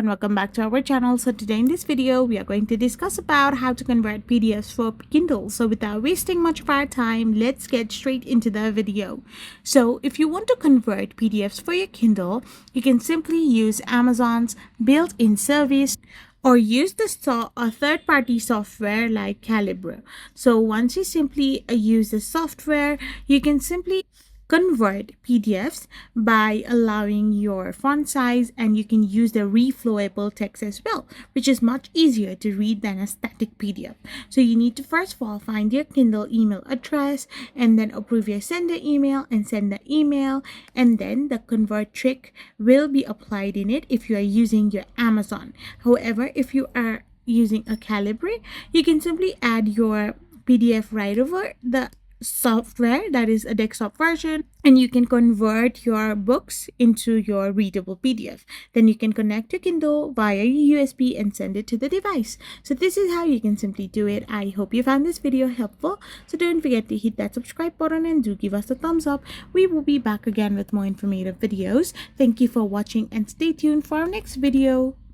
and welcome back to our channel. So today in this video we are going to discuss about how to convert PDFs for Kindle. So without wasting much of our time, let's get straight into the video. So if you want to convert PDFs for your Kindle, you can simply use Amazon's built-in service or use the third-party software like Calibre. So once you simply use the software, you can simply convert PDFs by allowing your font size, and you can use the reflowable text as well, which is much easier to read than a static PDF. So you need to first of all find your Kindle email address and then approve your sender email and send the email, and then the convert trick will be applied in it if you are using your Amazon. However, if you are using a Calibre, you can simply add your PDF right over the software, that is a desktop version, and you can convert your books into your readable PDF. Then you can connect your Kindle via USB and send it to the device. So this is how you can simply do it. I hope you found this video helpful. So don't forget to hit that subscribe button and do give us a thumbs up. We will be back again with more informative videos. Thank you for watching and stay tuned for our next video.